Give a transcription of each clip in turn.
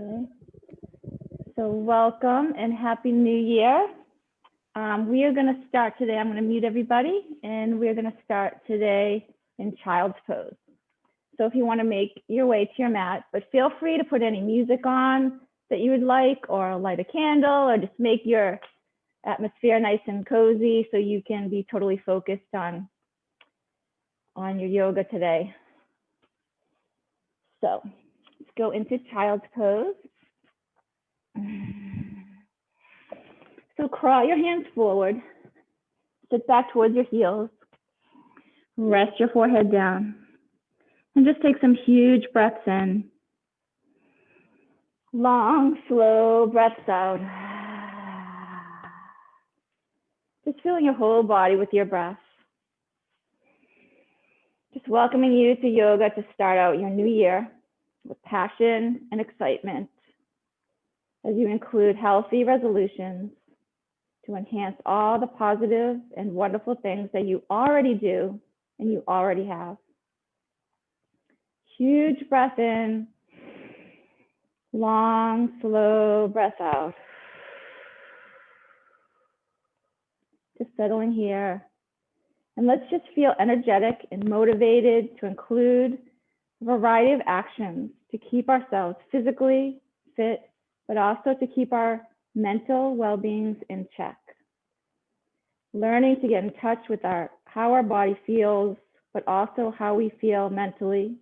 Okay. So welcome and Happy New Year. We are going to start today. I'm going to mute everybody, and we're going to start today in child's pose. So if you want to make your way to your mat, but feel free to put any music on that you would like, or light a candle, or just make your atmosphere nice and cozy so you can be totally focused on your yoga today. So let's go into child's pose. So crawl your hands forward, sit back towards your heels, rest your forehead down, and just take some huge breaths in. Long, slow breaths out. Just filling your whole body with your breath. Just welcoming you to yoga to start out your new year with passion and excitement as you include healthy resolutions to enhance all the positive and wonderful things that you already do and you already have. Huge breath in, long, slow breath out. Just settling here. And let's just feel energetic and motivated to include a variety of actions to keep ourselves physically fit, but also to keep our mental well-beings in check. Learning to get in touch with how our body feels, but also how we feel mentally,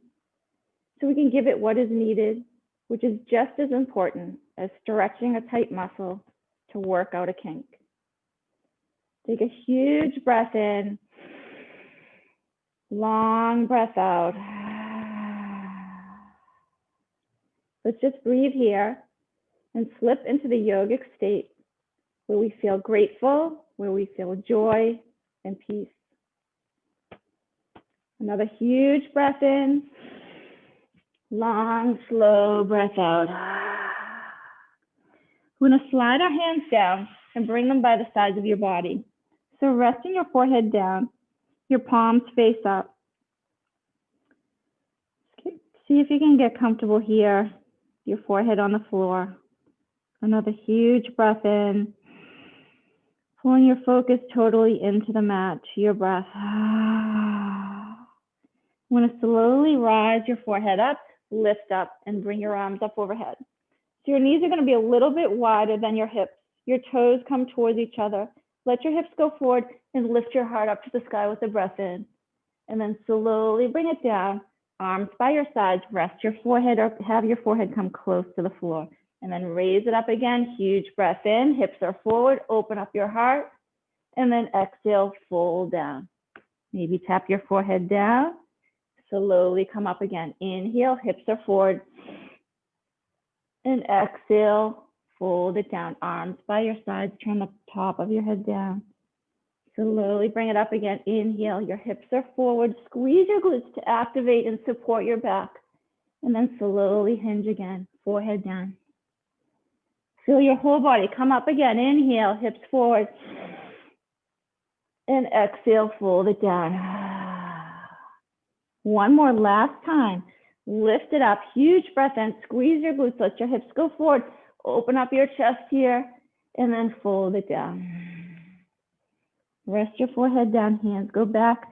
so we can give it what is needed, which is just as important as stretching a tight muscle to work out a kink. Take a huge breath in, long breath out. Let's just breathe here and slip into the yogic state where we feel grateful, where we feel joy and peace. Another huge breath in, long, slow breath out. We're going to slide our hands down and bring them by the sides of your body. So resting your forehead down, your palms face up. Okay. See if you can get comfortable here, your forehead on the floor. Another huge breath in. Pulling your focus totally into the mat, to your breath. I'm going to slowly rise your forehead up, lift up, and bring your arms up overhead. So your knees are going to be a little bit wider than your hips. Your toes come towards each other. Let your hips go forward and lift your heart up to the sky with a breath in. And then slowly bring it down. Arms by your sides, rest your forehead or have your forehead come close to the floor. And then raise it up again, huge breath in, hips are forward, open up your heart, and then exhale, fold down. Maybe tap your forehead down, slowly come up again. Inhale, hips are forward, and exhale, fold it down. Arms by your sides, turn the top of your head down. Slowly bring it up again, inhale, your hips are forward, squeeze your glutes to activate and support your back, and then slowly hinge again, forehead down. Feel your whole body come up again. Inhale, hips forward. And exhale, fold it down. One more last time. Lift it up. Huge breath in. Squeeze your glutes. Let your hips go forward. Open up your chest here. And then fold it down. Rest your forehead down. Hands go back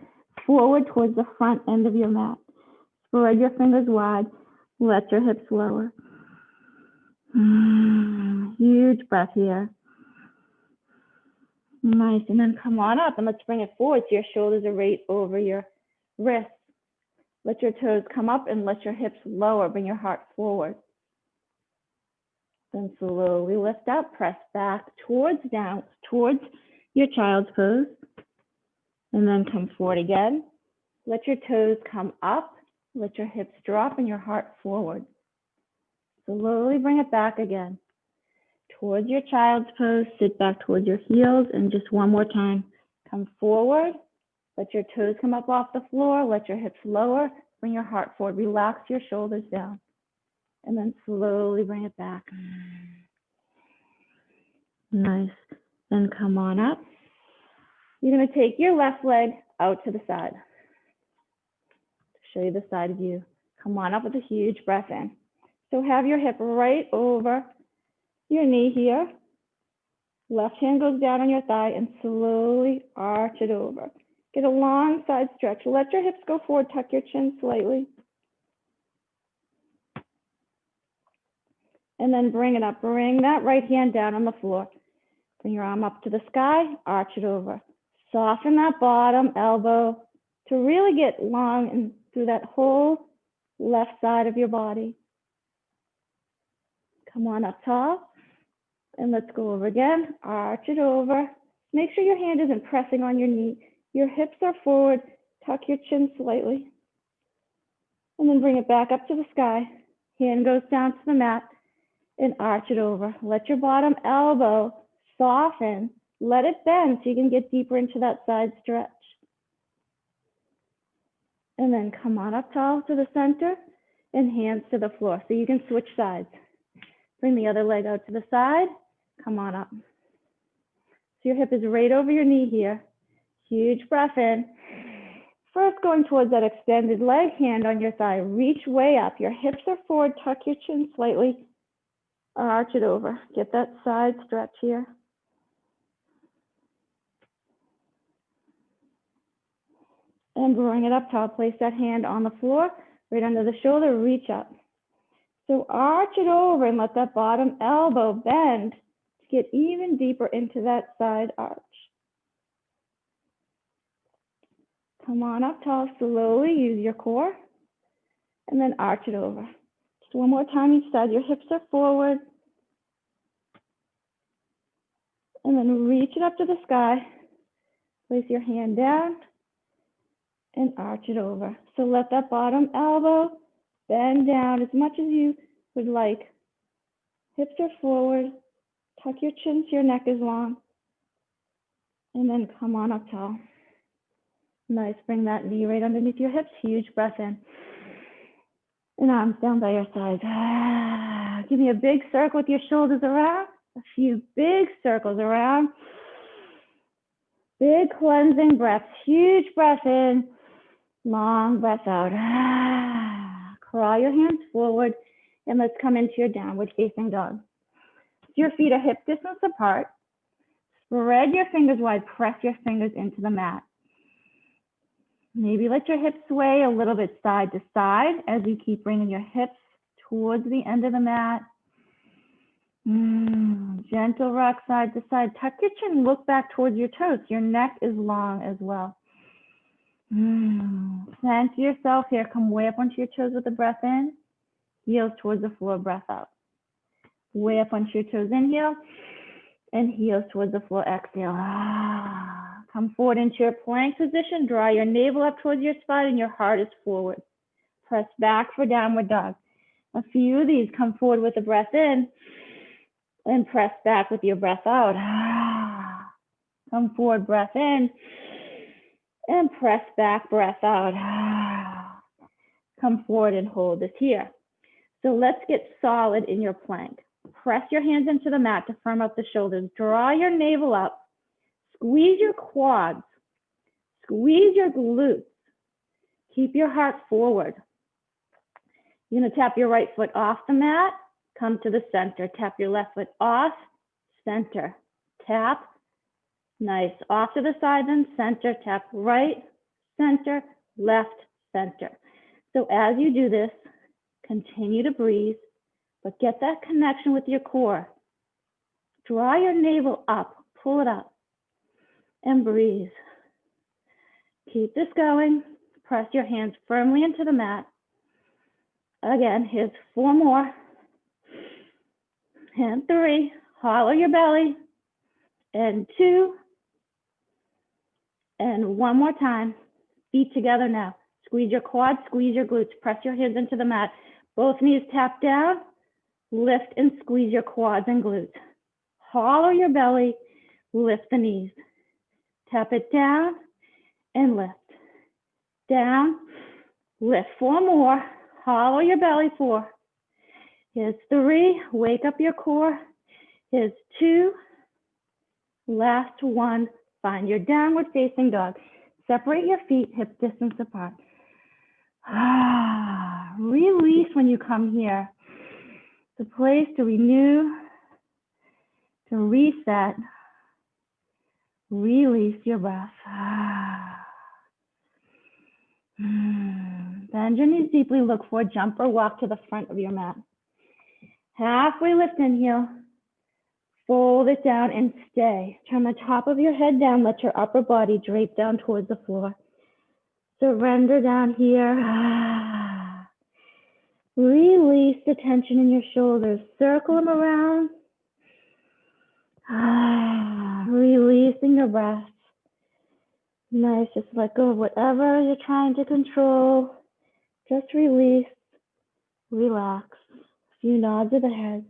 forward towards the front end of your mat. Spread your fingers wide. Let your hips lower. Huge breath here. Nice, and then come on up and let's bring it forward so your shoulders are right over your wrists. Let your toes come up and let your hips lower. Bring your heart forward. Then slowly lift up, press back towards your child's pose. And then come forward again. Let your toes come up, let your hips drop and your heart forward. Slowly bring it back again. Towards your child's pose, sit back towards your heels, and just one more time, come forward, let your toes come up off the floor, let your hips lower, bring your heart forward, relax your shoulders down, and then slowly bring it back. Nice, then come on up. You're gonna take your left leg out to the side. Show you the side view. Come on up with a huge breath in. So have your hip right over your knee here. Left hand goes down on your thigh and slowly arch it over. Get a long side stretch. Let your hips go forward, tuck your chin slightly. And then bring it up. Bring that right hand down on the floor. Bring your arm up to the sky, arch it over. Soften that bottom elbow to really get long and through that whole left side of your body. Come on up tall. And let's go over again. Arch it over. Make sure your hand isn't pressing on your knee. Your hips are forward. Tuck your chin slightly. And then bring it back up to the sky. Hand goes down to the mat and arch it over. Let your bottom elbow soften. Let it bend so you can get deeper into that side stretch. And then come on up tall to the center and hands to the floor so you can switch sides. Bring the other leg out to the side. Come on up. So your hip is right over your knee here. Huge breath in. First going towards that extended leg, hand on your thigh. Reach way up. Your hips are forward. Tuck your chin slightly. Arch it over. Get that side stretch here. And bring it up tall. Place that hand on the floor, right under the shoulder. Reach up. So arch it over and let that bottom elbow bend to get even deeper into that side arch. Come on up tall, slowly use your core, and then arch it over. Just one more time each side. Your hips are forward. And then reach it up to the sky. Place your hand down and arch it over. So let that bottom elbow bend down as much as you would like. Hips are forward. Tuck your chin so your neck is long. And then come on up tall. Nice, bring that knee right underneath your hips. Huge breath in. And arms down by your sides. Give me a big circle with your shoulders around. A few big circles around. Big cleansing breaths. Huge breath in. Long breath out. Crawl your hands forward. And let's come into your downward facing dog. Your feet are hip distance apart. Spread your fingers wide. Press your fingers into the mat. Maybe let your hips sway a little bit side to side as you keep bringing your hips towards the end of the mat. Gentle rock side to side. Tuck your chin, look back towards your toes. Your neck is long as well. Center yourself here. Come way up onto your toes with the breath in. Heels towards the floor, breath out. Way up onto your toes, inhale. And heels towards the floor, exhale. Come forward into your plank position. Draw your navel up towards your spine and your heart is forward. Press back for downward dog. A few of these. Come forward with the breath in and press back with your breath out. Come forward, breath in and press back, breath out. Come forward and hold this here. So let's get solid in your plank. Press your hands into the mat to firm up the shoulders. Draw your navel up. Squeeze your quads. Squeeze your glutes. Keep your heart forward. You're going to tap your right foot off the mat. Come to the center. Tap your left foot off, center. Tap. Nice. Off to the side, then center. Tap right, center, left, center. So as you do this, continue to breathe, but get that connection with your core. Draw your navel up, pull it up, and breathe. Keep this going. Press your hands firmly into the mat. Again, here's 4 more. And 3, hollow your belly. And 2. And 1 more time. Feet together now. Squeeze your quads, squeeze your glutes. Press your hands into the mat. Both knees tap down. Lift and squeeze your quads and glutes. Hollow your belly. Lift the knees. Tap it down and lift. Down, lift. 4 more. Hollow your belly. 4. Here's 3. Wake up your core. Here's 2. Last 1. Find your downward facing dog. Separate your feet hip distance apart. Release when you come here. It's a place to renew, to reset, release your breath. Bend your knees deeply, look forward, jump or walk to the front of your mat. Halfway lift, inhale. Fold it down and stay. Turn the top of your head down. Let your upper body drape down towards the floor. Surrender down here. Release the tension in your shoulders. Circle them around. Releasing your breath. Nice. Just let go of whatever you're trying to control. Just release. Relax. A few nods of the head.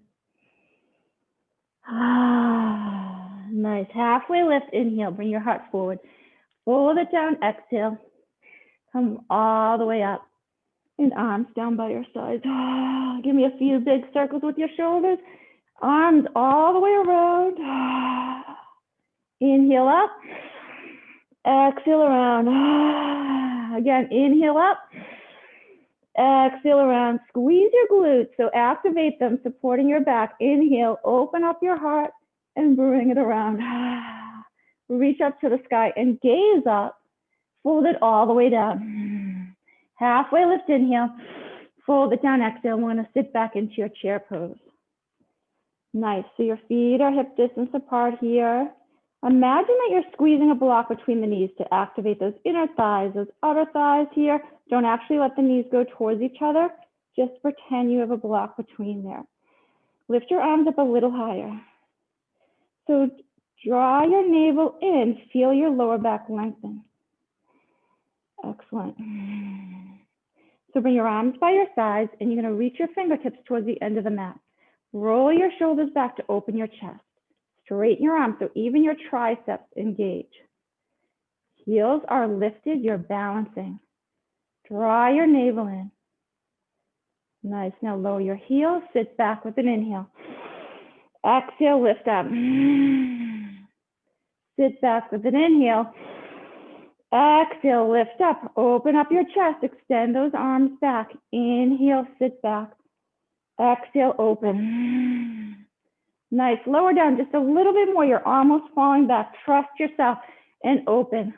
Nice. Halfway lift, inhale, bring your heart forward. Fold it down, exhale. Come all the way up. And arms down by your sides. Give me a few big circles with your shoulders. Arms all the way around. Inhale up. Exhale around. Again, inhale up. Exhale around. Squeeze your glutes, so activate them, supporting your back. Inhale, open up your heart and bring it around. Reach up to the sky and gaze up. Fold it all the way down. Halfway lift, inhale. Fold it down, exhale. We're gonna sit back into your chair pose. Nice, so your feet are hip distance apart here. Imagine that you're squeezing a block between the knees to activate those inner thighs, those outer thighs here. Don't actually let the knees go towards each other. Just pretend you have a block between there. Lift your arms up a little higher. So draw your navel in, feel your lower back lengthen. Excellent. So bring your arms by your sides and you're gonna reach your fingertips towards the end of the mat. Roll your shoulders back to open your chest. Straighten your arms so even your triceps engage. Heels are lifted, you're balancing. Draw your navel in. Nice, now lower your heels, sit back with an inhale. Exhale, lift up. Sit back with an inhale. Exhale, lift up. Open up your chest, extend those arms back. Inhale, sit back. Exhale, open. Nice, lower down just a little bit more. You're almost falling back. Trust yourself and open.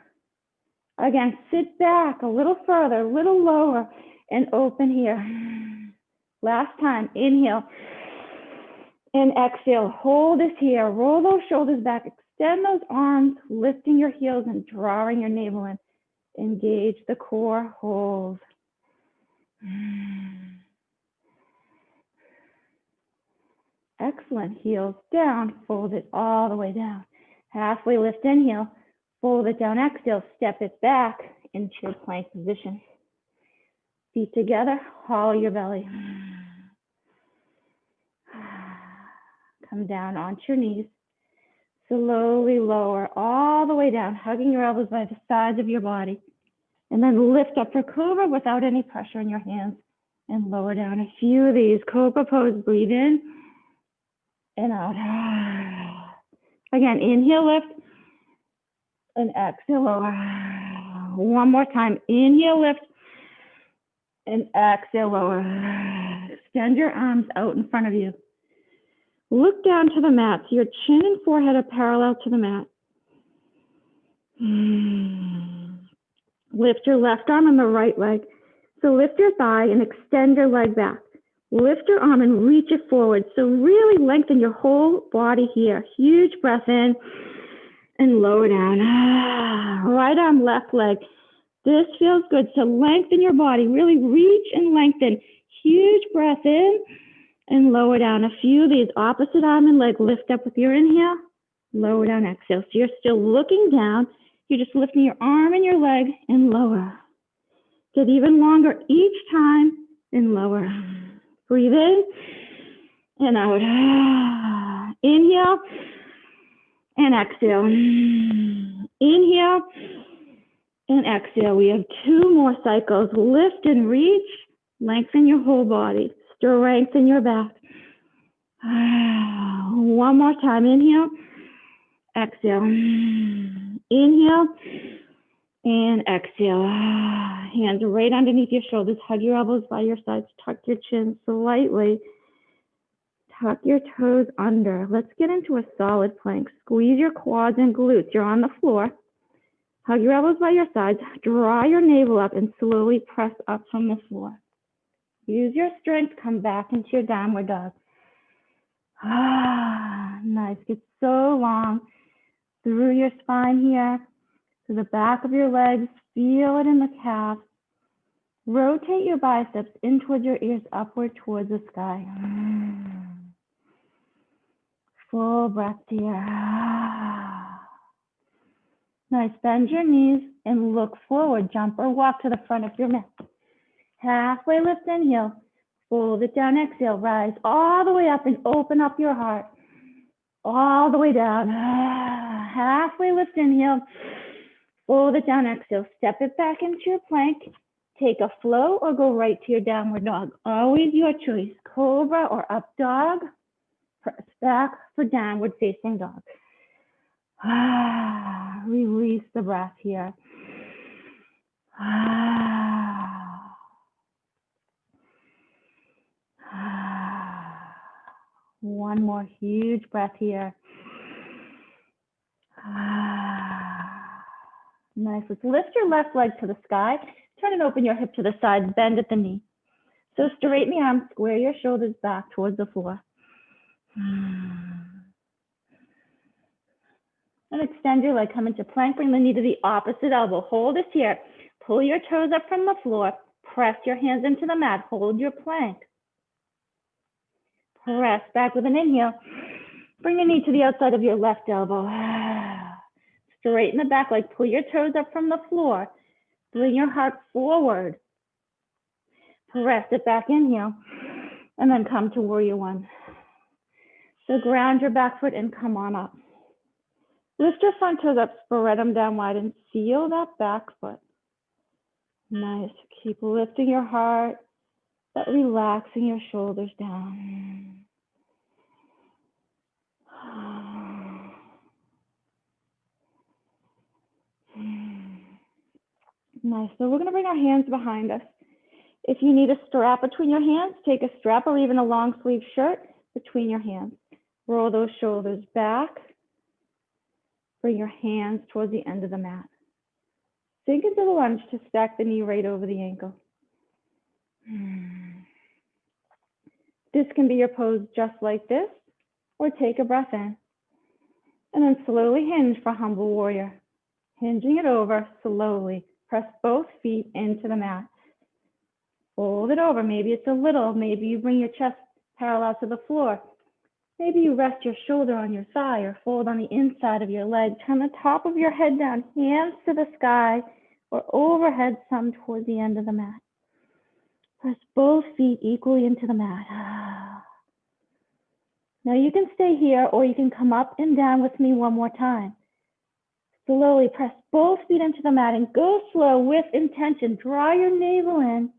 Again, sit back a little further, a little lower and open here. Last time, inhale and exhale. Hold this here. Roll those shoulders back. Extend those arms, lifting your heels and drawing your navel in. Engage the core, hold. Excellent, heels down, fold it all the way down. Halfway lift, inhale, fold it down, exhale, step it back into your plank position. Feet together, hollow your belly. Come down onto your knees. Slowly lower all the way down, hugging your elbows by the sides of your body. And then lift up for Cobra without any pressure in your hands. And lower down a few of these. Cobra pose, breathe in and out. Again, inhale, lift. And exhale, lower. One more time. Inhale, lift. And exhale, lower. Extend your arms out in front of you. Look down to the mat. So your chin and forehead are parallel to the mat. Lift your left arm and the right leg. So lift your thigh and extend your leg back. Lift your arm and reach it forward. So really lengthen your whole body here. Huge breath in and lower down. Right arm, left leg. This feels good. So lengthen your body. Really reach and lengthen. Huge breath in and lower down. A few of these. Opposite arm and leg. Lift up with your inhale. Lower down, exhale. So you're still looking down. You're just lifting your arm and your leg and lower. Get even longer each time and lower. Breathe in and out. Inhale and exhale. Inhale and exhale. We have 2 more cycles. Lift and reach. Lengthen your whole body. Strengthen your back. One more time. Inhale. Exhale. Inhale. And exhale. Hands right underneath your shoulders. Hug your elbows by your sides. Tuck your chin slightly. Tuck your toes under. Let's get into a solid plank. Squeeze your quads and glutes. You're on the floor. Hug your elbows by your sides. Draw your navel up and slowly press up from the floor. Use your strength. Come back into your downward dog. Nice. Get so long through your spine here, to the back of your legs. Feel it in the calves. Rotate your biceps in towards your ears, upward towards the sky. Full breath here. Nice. Bend your knees and look forward. Jump or walk to the front of your mat. Halfway lift, inhale. Fold it down, exhale. Rise all the way up and open up your heart. All the way down. Halfway lift, inhale. Fold it down, exhale. Step it back into your plank. Take a flow or go right to your downward dog. Always your choice. Cobra or up dog. Press back for downward facing dog. Release the breath here. One more huge breath here. Nice. Let's lift your left leg to the sky. Turn and open your hip to the side. Bend at the knee. So straighten the arms. Square your shoulders back towards the floor. And extend your leg. Come into plank. Bring the knee to the opposite elbow. Hold it here. Pull your toes up from the floor. Press your hands into the mat. Hold your plank. Press back with an inhale. Bring your knee to the outside of your left elbow. Straighten the back leg. Pull your toes up from the floor. Bring your heart forward. Press it back, inhale. And then come to warrior one. So ground your back foot and come on up. Lift your front toes up, spread them down wide and seal that back foot. Nice. Keep lifting your heart, but relaxing your shoulders down. Nice. So we're going to bring our hands behind us. If you need a strap between your hands, take a strap or even a long sleeve shirt between your hands. Roll those shoulders back. Bring your hands towards the end of the mat. Sink into the lunge to stack the knee right over the ankle. This can be your pose just like this, or take a breath in. And then slowly hinge for humble warrior. Hinging it over slowly. Press both feet into the mat. Fold it over. Maybe it's a little. Maybe you bring your chest parallel to the floor. Maybe you rest your shoulder on your thigh or fold on the inside of your leg. Turn the top of your head down, hands to the sky or overhead, some towards the end of the mat. Press both feet equally into the mat. Now you can stay here or you can come up and down with me one more time. Slowly press both feet into the mat and go slow with intention. Draw your navel in.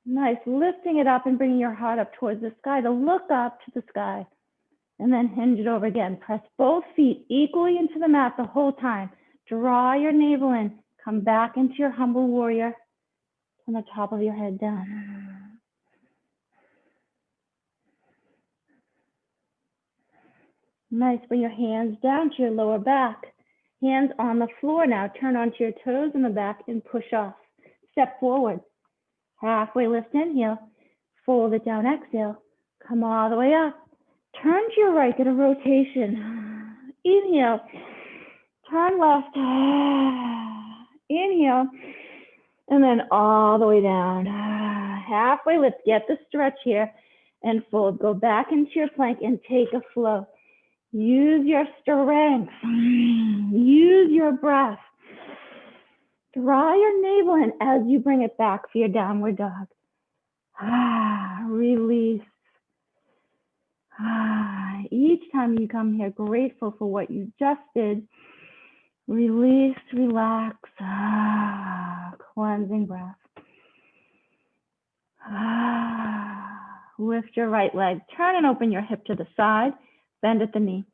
Nice, lifting it up and bringing your heart up towards the sky to look up to the sky. And then hinge it over again. Press both feet equally into the mat the whole time. Draw your navel in. Come back into your humble warrior. From the top of your head down. Nice, bring your hands down to your lower back. Hands on the floor now. Turn onto your toes in the back and push off. Step forward. Halfway lift, inhale. Fold it down, exhale. Come all the way up. Turn to your right, get a rotation. Inhale. Turn left. Inhale. And then all the way down. Halfway lift, get the stretch here. And fold. Go back into your plank and take a flow. Use your strength. Use your breath. Draw your navel in as you bring it back for your downward dog. Release. Each time you come here, grateful for what you just did. Release, relax. Cleansing breath. Lift your right leg. Turn and open your hip to the side. Bend at the knee.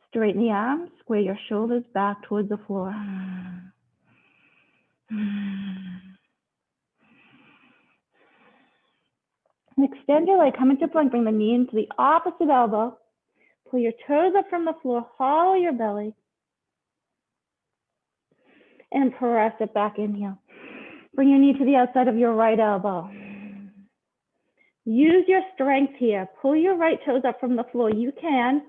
Straighten the arms. Square your shoulders back towards the floor. And extend your leg, come into plank, bring the knee into the opposite elbow. Pull your toes up from the floor, hollow your belly. And press it back, inhale. Bring your knee to the outside of your right elbow. Use your strength here. Pull your right toes up from the floor. You can.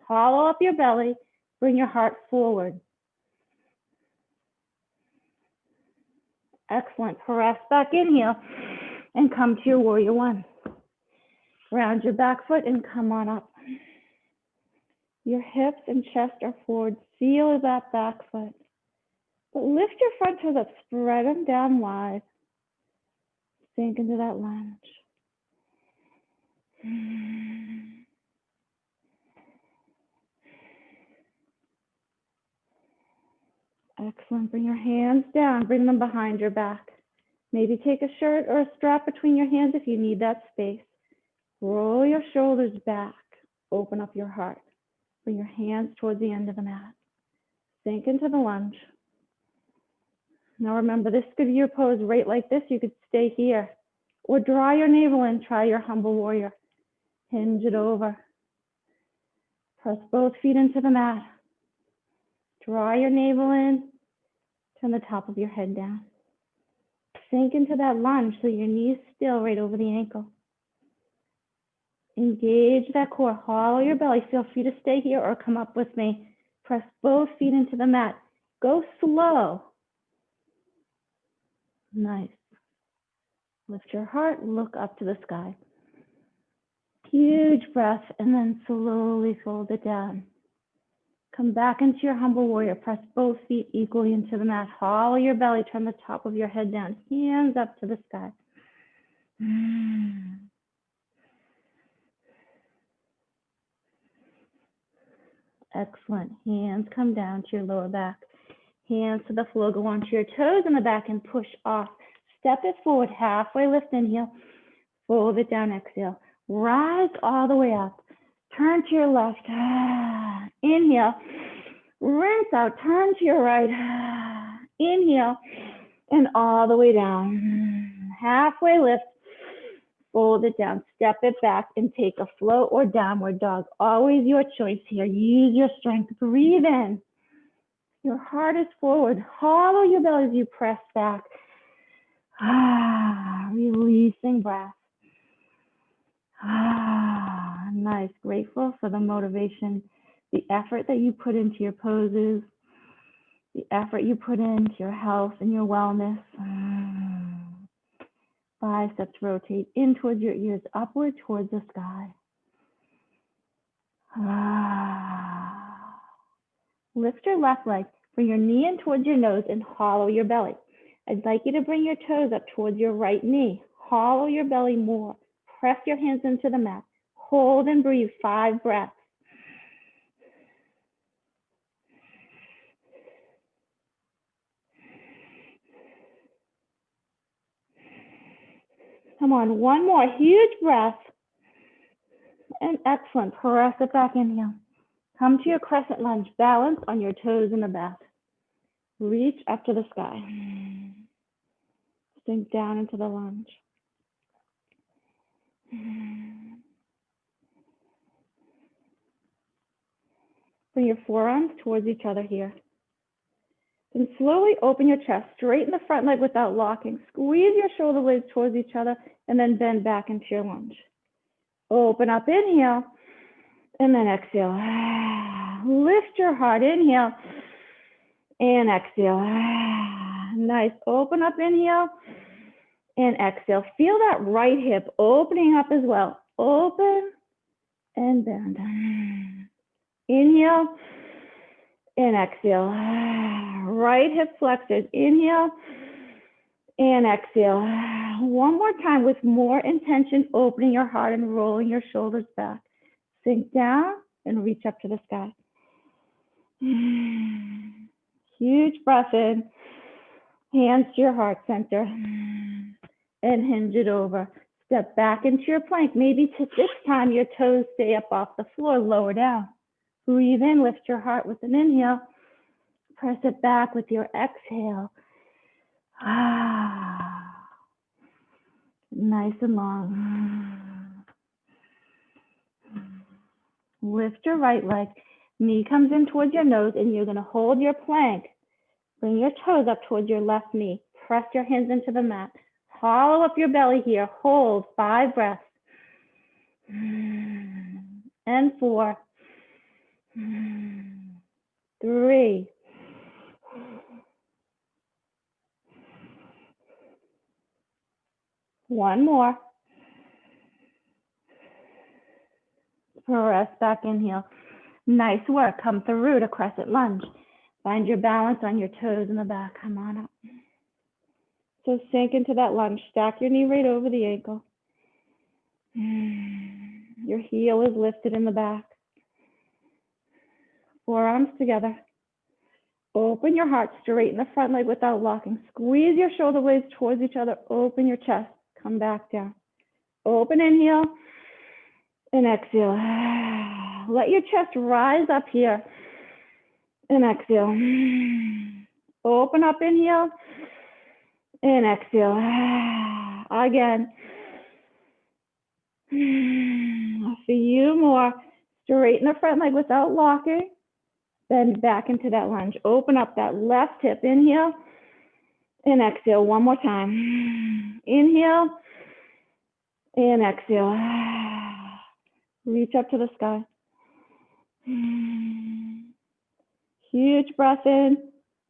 Hollow up your belly. Bring your heart forward. Excellent. Press back, inhale. And come to your warrior one. Round your back foot and come on up. Your hips and chest are forward. Feel that back foot. But lift your front toes up. Spread them down wide. Sink into that lunge. Excellent. Bring your hands down. Bring them behind your back. Maybe take a shirt or a strap between your hands if you need that space. Roll your shoulders back. Open up your heart. Bring your hands towards the end of the mat. Sink into the lunge. Now remember, this could be your pose right like this. You could stay here. Or draw your navel in. Try your humble warrior. Hinge it over. Press both feet into the mat. Draw your navel in. Turn the top of your head down. Sink into that lunge so your knee's still right over the ankle. Engage that core. Hollow your belly. Feel free to stay here or come up with me. Press both feet into the mat. Go slow. Nice. Lift your heart. Look up to the sky. Huge breath, and then slowly fold it down. Come back into your humble warrior. Press both feet equally into the mat. Hollow your belly. Turn the top of your head down. Hands up to the sky. Excellent. Hands come down to your lower back. Hands to the floor. Go onto your toes in the back and push off. Step it forward. Halfway lift, inhale. Fold it down, exhale. Rise all the way up. Turn to your left. Inhale. Rinse out. Turn to your right. Inhale. And all the way down. Halfway lift. Fold it down. Step it back and take a float or downward dog. Always your choice here. Use your strength. Breathe in. Your heart is forward. Hollow your belly as you press back. Releasing breath. Nice. Grateful for the motivation, the effort that you put into your poses, the effort you put into your health and your wellness. Biceps rotate in towards your ears, upward towards the sky. Lift your left leg, bring your knee in towards your nose and hollow your belly. I'd like you to bring your toes up towards your right knee. Hollow your belly more. Press your hands into the mat. Hold and breathe 5 breaths. Come on, one more huge breath. And excellent. Press it back, inhale. Come to your crescent lunge. Balance on your toes in the back. Reach up to the sky. Sink down into the lunge. Bring your forearms towards each other here. Then slowly open your chest. Straighten the front leg without locking. Squeeze your shoulder blades towards each other and then bend back into your lunge. Open up, inhale, and then exhale. Lift your heart, inhale, and exhale. Nice. Open up, inhale, and exhale. Feel that right hip opening up as well. Open and bend. Inhale and exhale. Right hip flexors. Inhale and exhale. One more time with more intention, opening your heart and rolling your shoulders back. Sink down and reach up to the sky. Huge breath in. Hands to your heart center. And hinge it over. Step back into your plank. Maybe this time your toes stay up off the floor, lower down. Breathe in, lift your heart with an inhale. Press it back with your exhale. Nice and long. Lift your right leg. Knee comes in towards your nose, and you're going to hold your plank. Bring your toes up towards your left knee. Press your hands into the mat. Hollow up your belly here. Hold 5 breaths. And 4. 3. 1 more. Press back, inhale. Nice work. Come through to Crescent Lunge. Find your balance on your toes in the back. Come on up. So sink into that lunge. Stack your knee right over the ankle. Your heel is lifted in the back. Forearms together. Open your heart, straighten the front leg without locking. Squeeze your shoulder blades towards each other. Open your chest. Come back down. Open, inhale, and exhale. Let your chest rise up here, and exhale. Open up, inhale, and exhale. Again. A few more. Straighten the front leg without locking. Bend back into that lunge. Open up that left hip. Inhale and exhale. One more time. Inhale and exhale. Reach up to the sky. Huge breath in.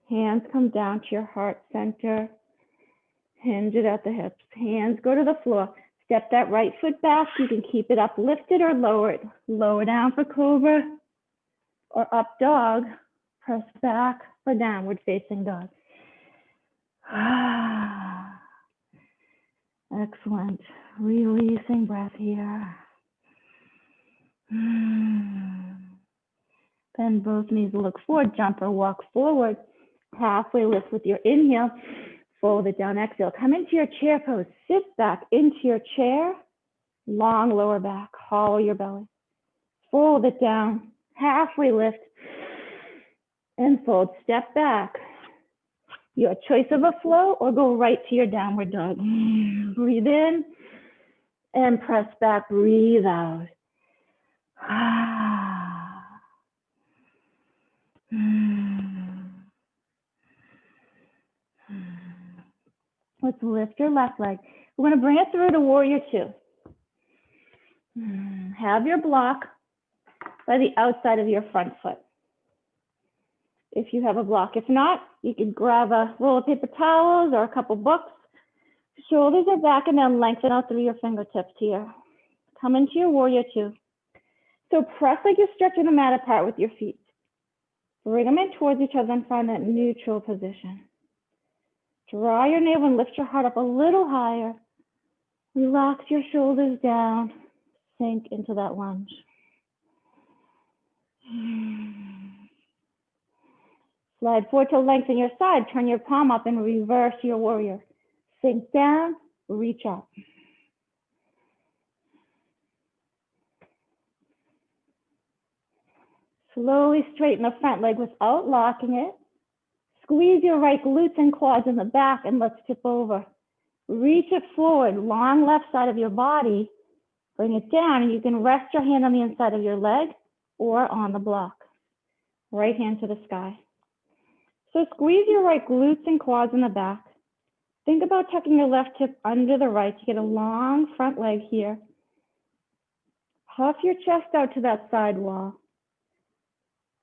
Hands come down to your heart center. Hinge it at the hips. Hands go to the floor. Step that right foot back. You can keep it up lifted or lower it. Lower down for cobra or up dog. Press back for downward facing dog. Excellent. Releasing breath here. Bend both knees, look forward, jump or walk forward. Halfway lift with your inhale. Fold it down, exhale. Come into your chair pose. Sit back into your chair. Long lower back, hollow your belly. Fold it down, halfway lift, and fold. Step back. Your choice of a flow or go right to your downward dog. Breathe in and press back. Breathe out. Let's lift your left leg. We're going to bring it through to warrior 2. Have your block by the outside of your front foot. If you have a block. If not, you can grab a roll of paper towels or a couple books. Shoulders are back and then lengthen out through your fingertips here. Come into your warrior 2. So press like you're stretching the mat apart with your feet. Bring them in towards each other and find that neutral position. Draw your navel and lift your heart up a little higher. Relax your shoulders down. Sink into that lunge. Slide forward to lengthen your side. Turn your palm up and reverse your warrior. Sink down, reach up. Slowly straighten the front leg without locking it. Squeeze your right glutes and quads in the back and let's tip over. Reach it forward, long left side of your body. Bring it down and you can rest your hand on the inside of your leg or on the block. Right hand to the sky. So squeeze your right glutes and quads in the back. Think about tucking your left hip under the right to get a long front leg here. Puff your chest out to that side wall.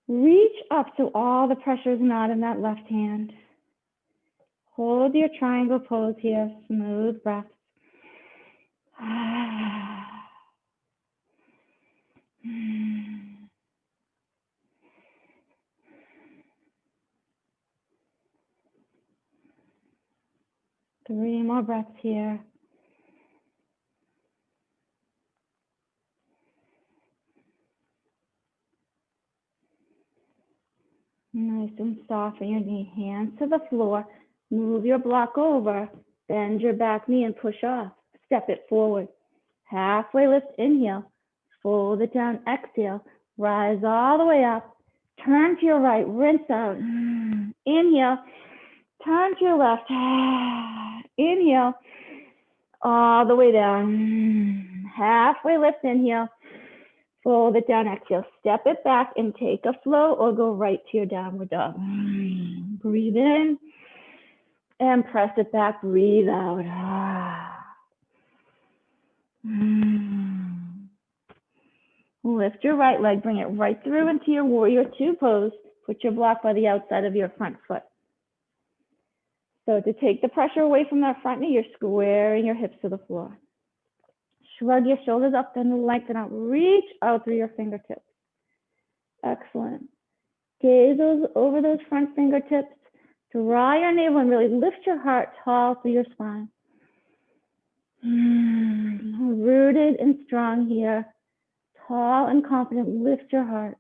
Reach up so all the pressure is not in that left hand. Hold your triangle pose here, smooth breaths. 3 more breaths here. Nice and soft on your knee, hands to the floor. Move your block over, bend your back knee and push off. Step it forward. Halfway lift, inhale. Fold it down, exhale. Rise all the way up. Turn to your right, rinse out. Inhale. Turn to your left. Inhale. all the way down. Halfway lift, inhale. Fold it down, exhale. Step it back and take a flow or go right to your downward dog. Breathe in and press it back. Breathe out. Lift your right leg, bring it right through into your warrior two pose. Put your block by the outside of your front foot. So to take the pressure away from that front knee, you're squaring your hips to the floor. Shrug your shoulders up, then lengthen out. Reach out through your fingertips. Excellent. Gaze over those front fingertips. Draw your navel and really lift your heart tall through your spine. Rooted and strong here. Tall and confident. Lift your heart.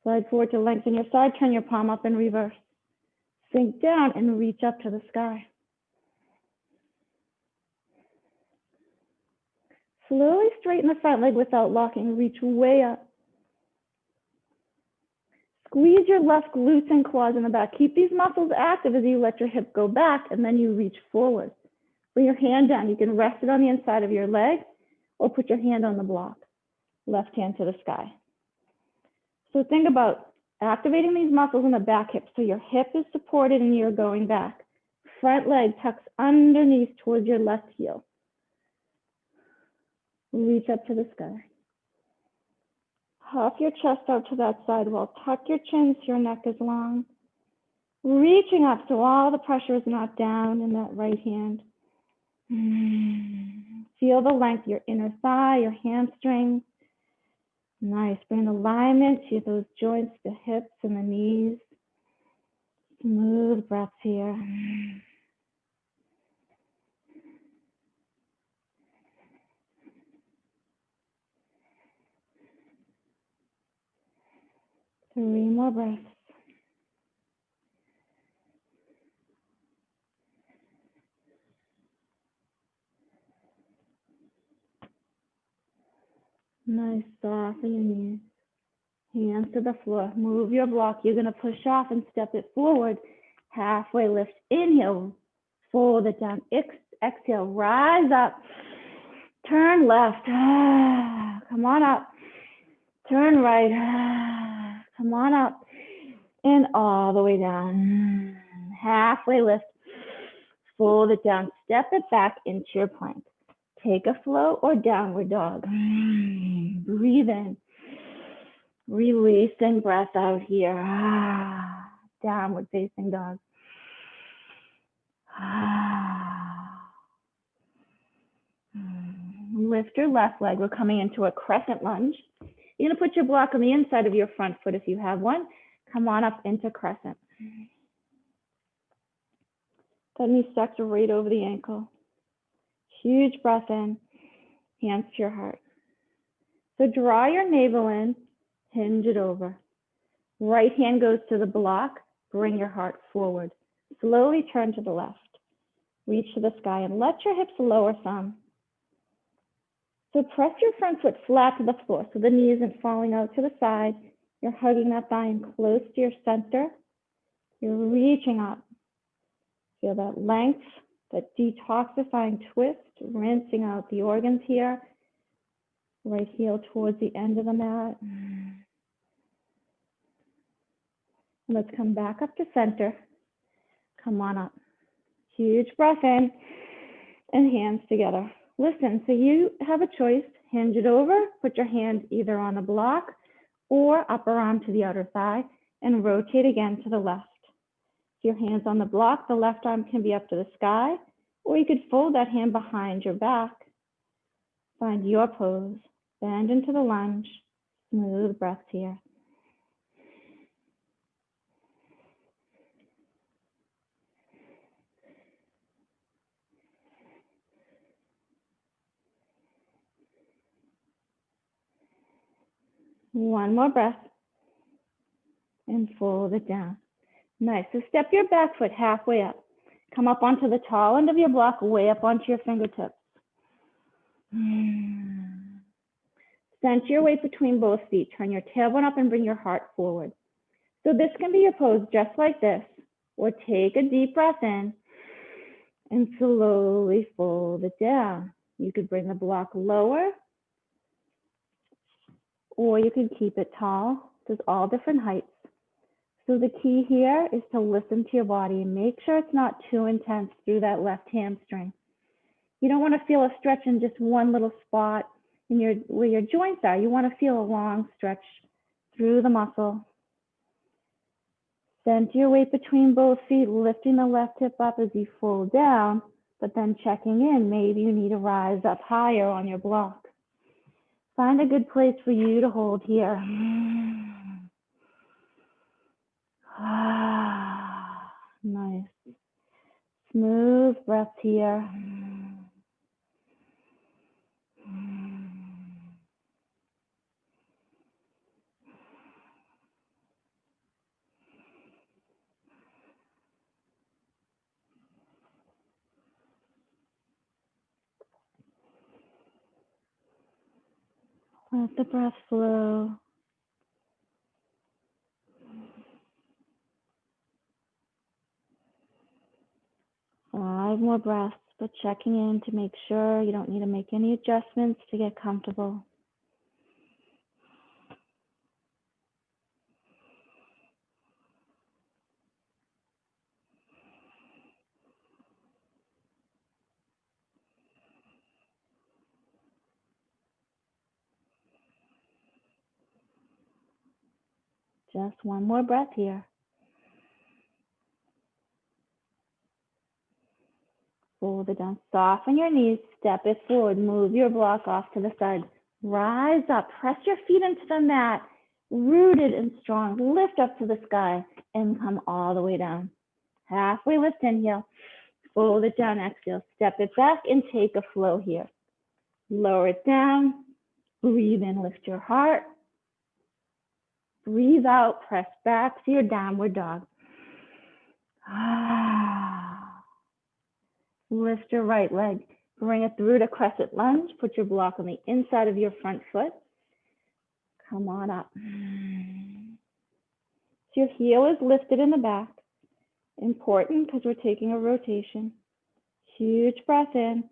Slide forward to lengthen your side. Turn your palm up and reverse. Sink down and reach up to the sky. Slowly straighten the front leg without locking. Reach way up. Squeeze your left glutes and quads in the back. Keep these muscles active as you let your hip go back and then you reach forward. Bring your hand down. You can rest it on the inside of your leg or put your hand on the block. Left hand to the sky. So think about activating these muscles in the back hip so your hip is supported and you're going back. Front leg tucks underneath towards your left heel. Reach up to the sky. Puff your chest out to that side wall. Tuck your chin so your neck is long. Reaching up so all the pressure is not down in that right hand. Feel the length of your inner thigh, your hamstrings. Nice. Bring alignment to those joints, the hips and the knees. Smooth breaths here. Three more breaths. Nice. Soften your knees. Hands to the floor. Move your block. You're going to push off and step it forward. Halfway lift. Inhale. Fold it down. Exhale. Rise up. Turn left. Come on up. Turn right. Come on up. And all the way down. Halfway lift. Fold it down. Step it back into your plank. Take a flow or downward dog. Breathe in. Releasing breath out here. Downward facing dog. Lift your left leg. We're coming into a crescent lunge. You're going to put your block on the inside of your front foot if you have one. Come on up into crescent. That knee stacks right over the ankle. Huge breath in. Hands to your heart. So draw your navel in. Hinge it over. Right hand goes to the block. Bring your heart forward. Slowly turn to the left. Reach to the sky and let your hips lower some. So press your front foot flat to the floor so the knee isn't falling out to the side. You're hugging that thigh in close to your center. You're reaching up. Feel that length, that detoxifying twist, rinsing out the organs here. Right heel towards the end of the mat. Let's come back up to center. Come on up. Huge breath in and hands together. Listen, so you have a choice. Hinge it over, put your hand either on the block or upper arm to the outer thigh and rotate again to the left. If your hand's on the block, the left arm can be up to the sky, or you could fold that hand behind your back. Find your pose. Bend into the lunge. Smooth breaths here. One more breath. And fold it down. Nice. So step your back foot halfway up. Come up onto the tall end of your block, way up onto your fingertips. Center your weight between both feet. Turn your tailbone up and bring your heart forward. So this can be your pose just like this, or take a deep breath in and slowly fold it down. You could bring the block lower, or you can keep it tall. There's all different heights. So the key here is to listen to your body and make sure it's not too intense through that left hamstring. You don't want to feel a stretch in just one little spot in where your joints are. You want to feel a long stretch through the muscle. Center your weight between both feet, lifting the left hip up as you fold down, but then checking in. Maybe you need to rise up higher on your block. Find a good place for you to hold here. Nice. Smooth breath here. Let the breath flow. Five more breaths, but checking in to make sure you don't need to make any adjustments to get comfortable. Just one more breath here. Fold it down. Soften your knees. Step it forward. Move your block off to the side. Rise up. Press your feet into the mat. Rooted and strong. Lift up to the sky and come all the way down. Halfway lift, inhale. Fold it down, exhale. Step it back and take a flow here. Lower it down. Breathe in, lift your heart. Breathe out, press back to your downward dog. Lift your right leg. Bring it through to Crescent Lunge. Put your block on the inside of your front foot. Come on up. So your heel is lifted in the back. Important because we're taking a rotation. Huge breath in.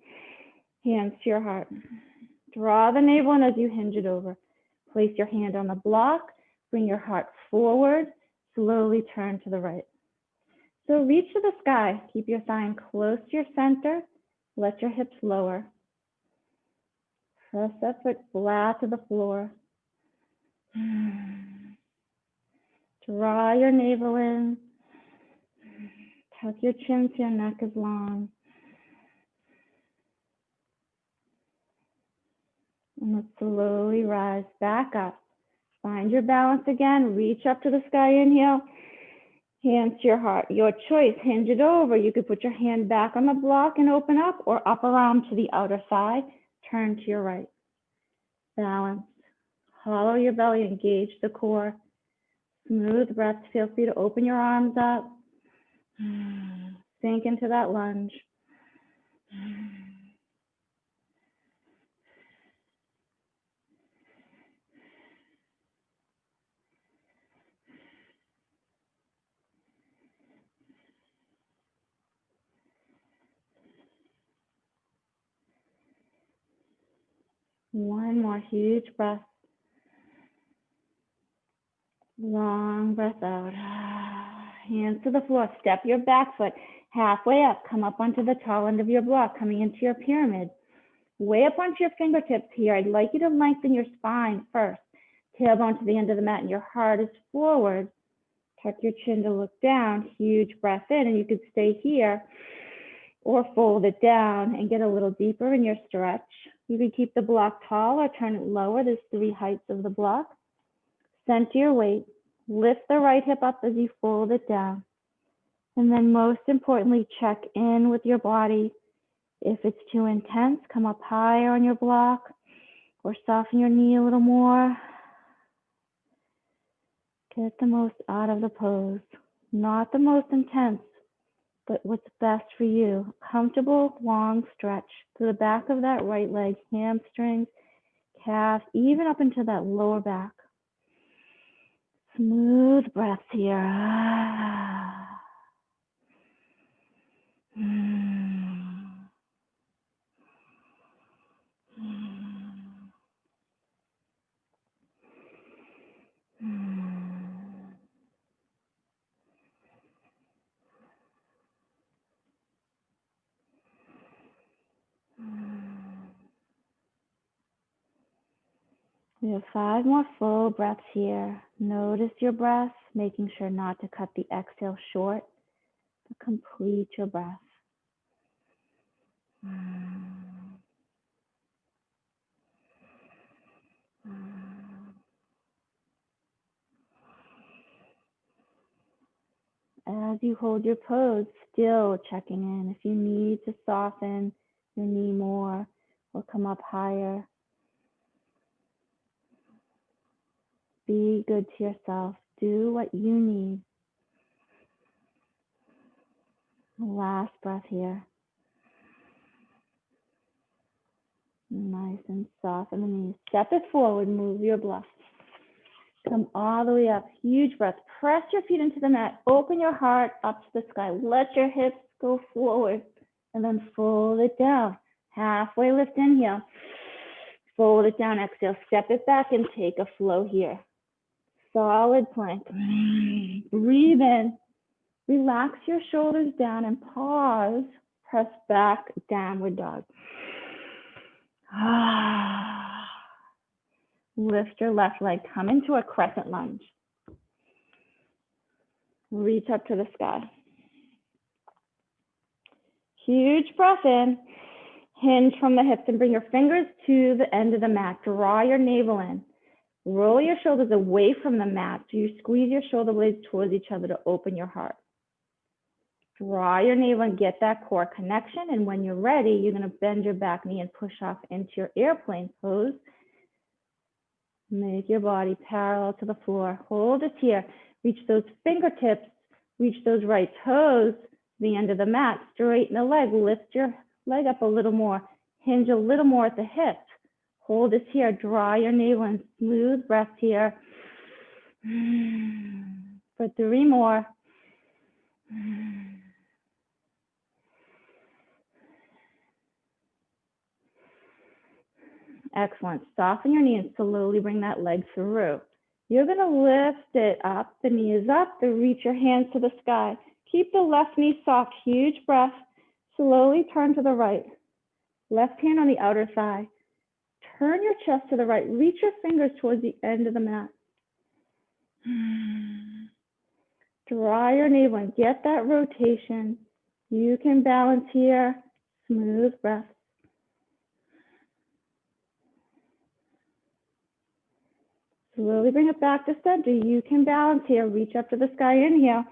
Hands to your heart. Draw the navel in as you hinge it over. Place your hand on the block. Bring your heart forward. Slowly turn to the right. So reach to the sky. Keep your thigh close to your center. Let your hips lower. Press that foot flat to the floor. Draw your navel in. Tuck your chin so your neck is long. And let's slowly rise back up. Find your balance again. Reach up to the sky. Inhale. Hands to your heart. Your choice. Hinge it over. You could put your hand back on the block and open up, or upper arm to the outer thigh. Turn to your right. Balance. Hollow your belly. Engage the core. Smooth breath. Feel free to open your arms up. Sink into that lunge. One more huge breath. Long breath out. Hands to the floor. Step your back foot halfway up. Come up onto the tall end of your block, coming into your pyramid. Way up onto your fingertips here. I'd like you to lengthen your spine first. Tailbone to the end of the mat, and your heart is forward. Tuck your chin to look down. Huge breath in, and you could stay here or fold it down and get a little deeper in your stretch. You can keep the block tall or turn it lower. There's 3 heights of the block. Center your weight. Lift the right hip up as you fold it down. And then most importantly, check in with your body. If it's too intense, come up higher on your block or soften your knee a little more. Get the most out of the pose. Not the most intense, but what's best for you. Comfortable, long stretch to the back of that right leg, hamstrings, calves, even up into that lower back. Smooth breaths here. We have 5 more full breaths here. Notice your breath, making sure not to cut the exhale short, but complete your breath. As you hold your pose, still checking in. If you need to soften your knee more or come up higher, be good to yourself. Do what you need. Last breath here. Nice and soft in the knees. Step it forward, move your bluff. Come all the way up, huge breath. Press your feet into the mat. Open your heart up to the sky. Let your hips go forward and then fold it down. Halfway lift, inhale. Fold it down, exhale. Step it back and take a flow here. Solid plank. Breathe in. Relax your shoulders down and pause. Press back, downward dog. Lift your left leg. Come into a crescent lunge. Reach up to the sky. Huge breath in. Hinge from the hips and bring your fingers to the end of the mat. Draw your navel in. Roll your shoulders away from the mat. So you squeeze your shoulder blades towards each other to open your heart. Draw your navel and get that core connection. And when you're ready, you're going to bend your back knee and push off into your airplane pose. Make your body parallel to the floor. Hold it here. Reach those fingertips. Reach those right toes to the end of the mat. Straighten the leg. Lift your leg up a little more. Hinge a little more at the hips. Hold this here. Draw your navel in. Smooth breath here. For 3 more. Excellent. Soften your knee and slowly bring that leg through. You're going to lift it up. The knee is up. Reach your hands to the sky. Keep the left knee soft. Huge breath. Slowly turn to the right. Left hand on the outer thigh. Turn your chest to the right. Reach your fingers towards the end of the mat. Draw your navel and get that rotation. You can balance here. Smooth breath. Slowly bring it back to center. You can balance here. Reach up to the sky. Inhale.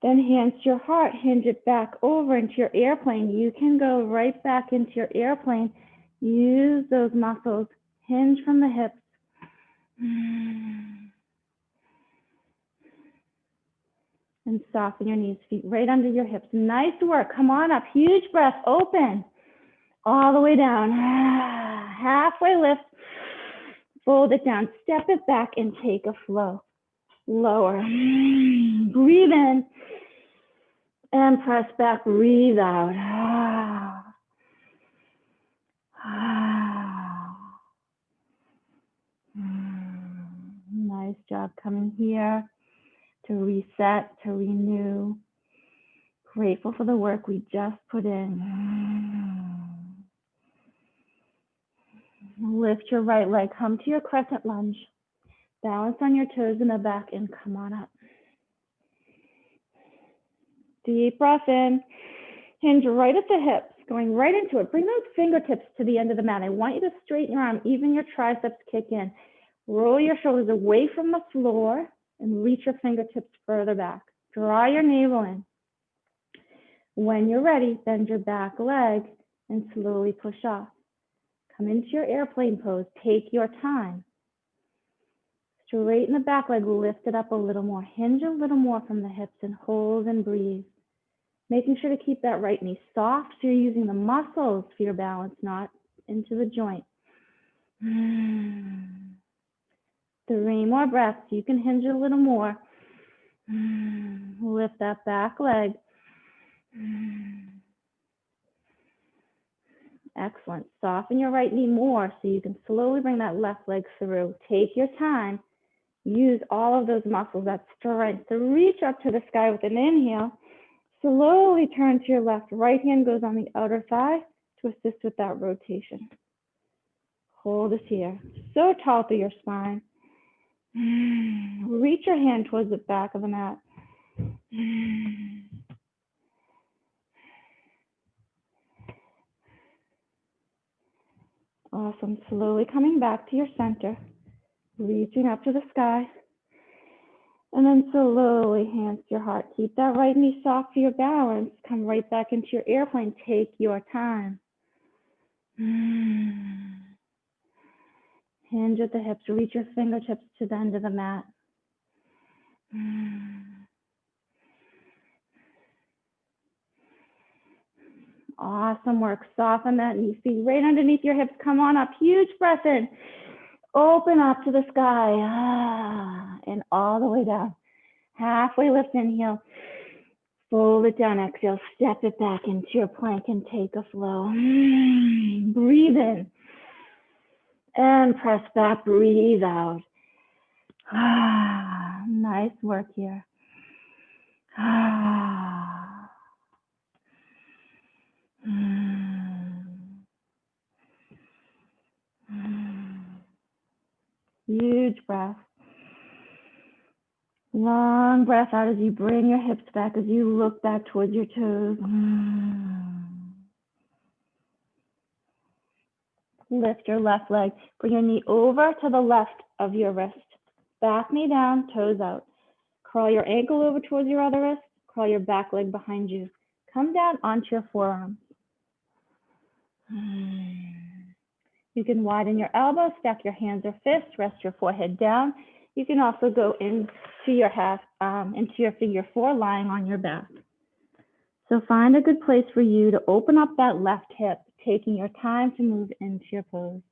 Then hands to your heart. Hinge it back over into your airplane. You can go right back into your airplane. Use those muscles. Hinge from the hips. And soften your knees, feet right under your hips. Nice work. Come on up. Huge breath. Open. All the way down. Halfway lift. Fold it down. Step it back and take a flow. Lower. Breathe in. And press back. Breathe out. Nice job coming here to reset, to renew. Grateful for the work we just put in. Lift your right leg. Come to your crescent lunge. Balance on your toes in the back and come on up. Deep breath in. Hinge right at the hips, going right into it. Bring those fingertips to the end of the mat. I want you to straighten your arm, even your triceps kick in. Roll your shoulders away from the floor and reach your fingertips further back. Draw your navel in. When you're ready, bend your back leg and slowly push off. Come into your airplane pose. Take your time. Straighten the back leg, lift it up a little more. Hinge a little more from the hips and hold and breathe. Making sure to keep that right knee soft so you're using the muscles for your balance, not into the joint. 3 more breaths. You can hinge a little more. Lift that back leg. Excellent. Soften your right knee more so you can slowly bring that left leg through. Take your time. Use all of those muscles, that strength, to reach up to the sky with an inhale. Slowly turn to your left. Right hand goes on the outer thigh to assist with that rotation. Hold this here. So tall through your spine. Reach your hand towards the back of the mat. Awesome. Slowly coming back to your center. Reaching up to the sky. And then slowly hands to your heart. Keep that right knee soft for your balance. Come right back into your airplane. Take your time. Hinge at the hips. Reach your fingertips to the end of the mat. Awesome work. Soften that knee. Feet right underneath your hips. Come on up. Huge breath in. Open up to the sky. And all the way down. Halfway lift, inhale. Fold it down, exhale. Step it back into your plank and take a flow. Breathe in. And press back. Breathe out. Nice work here. Huge breath. Long breath out as you bring your hips back, as you look back towards your toes. Lift your left leg. Bring your knee over to the left of your wrist. Back knee down, toes out. Crawl your ankle over towards your other wrist. Crawl your back leg behind you. Come down onto your forearm. You can widen your elbows, stack your hands or fists, rest your forehead down. You can also go into your figure 4, lying on your back. So find a good place for you to open up that left hip, taking your time to move into your pose.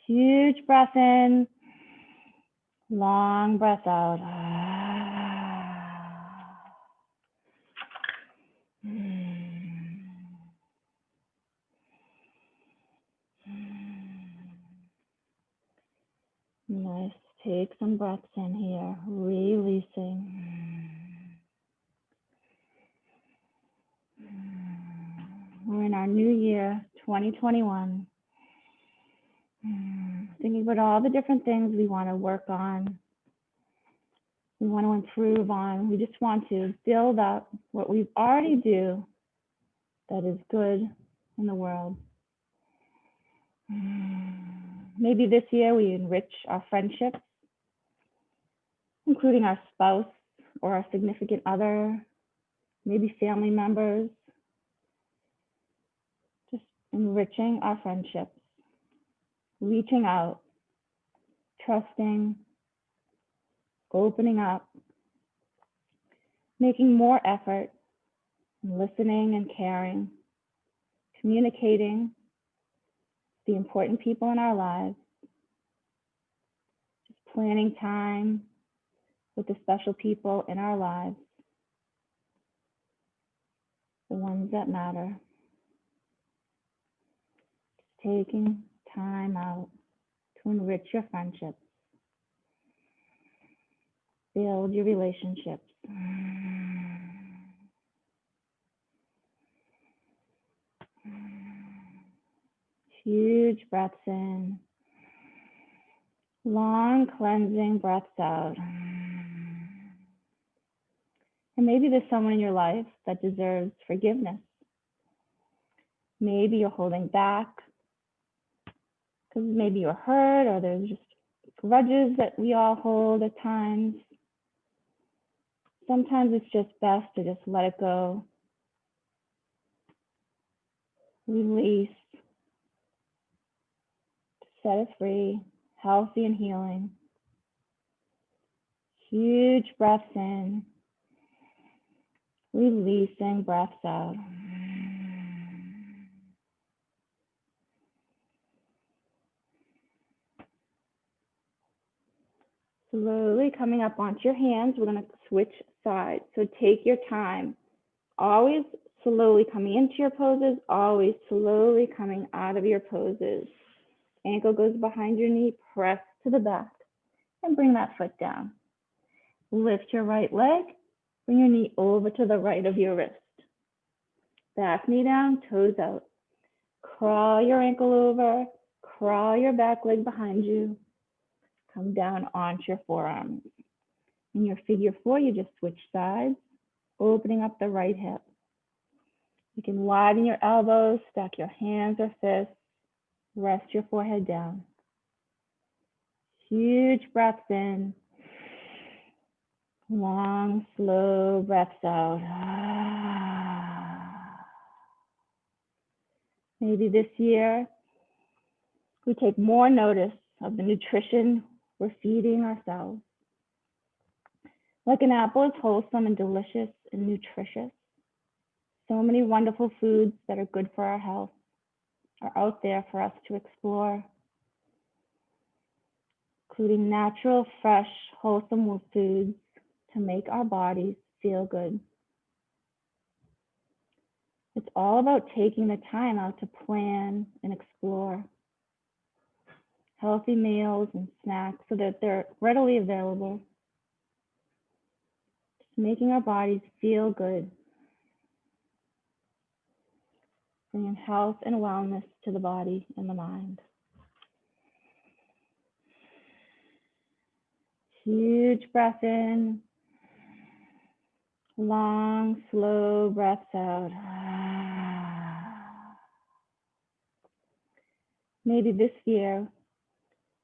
Huge breath in, long breath out. Nice. Take some breaths in here, releasing. We're in our new year, 2021. Thinking about all the different things we want to work on, we want to improve on. We just want to build up what we already do that is good in the world. Maybe this year we enrich our friendships, including our spouse or our significant other, maybe family members. Just enriching our friendships, reaching out, trusting, opening up, making more effort, listening and caring, communicating the important people in our lives, just planning time with the special people in our lives, the ones that matter. Just taking time out to enrich your friendships, build your relationships. Huge breaths in, long cleansing breaths out. And maybe there's someone in your life that deserves forgiveness. Maybe you're holding back because maybe you're hurt, or there's just grudges that we all hold at times. Sometimes it's just best to just let it go, release, set it free, healthy and healing. Huge breaths in, releasing breaths out. Slowly coming up onto your hands, we're going to switch sides. So take your time. Always slowly coming into your poses, always slowly coming out of your poses. Ankle goes behind your knee, press to the back, and bring that foot down. Lift your right leg, bring your knee over to the right of your wrist. Back knee down, toes out. Crawl your ankle over, crawl your back leg behind you. Come down onto your forearms. In your figure four, you just switch sides, opening up the right hip. You can widen your elbows, stack your hands or fists, rest your forehead down. Huge breaths in, long, slow breaths out. Maybe this year, we take more notice of the nutrition we're feeding ourselves. Like an apple is wholesome and delicious and nutritious. So many wonderful foods that are good for our health are out there for us to explore, including natural, fresh, wholesome foods to make our bodies feel good. It's all about taking the time out to plan and explore healthy meals and snacks so that they're readily available. Just making our bodies feel good. Bringing health and wellness to the body and the mind. Huge breath in. Long, slow breaths out. Maybe this year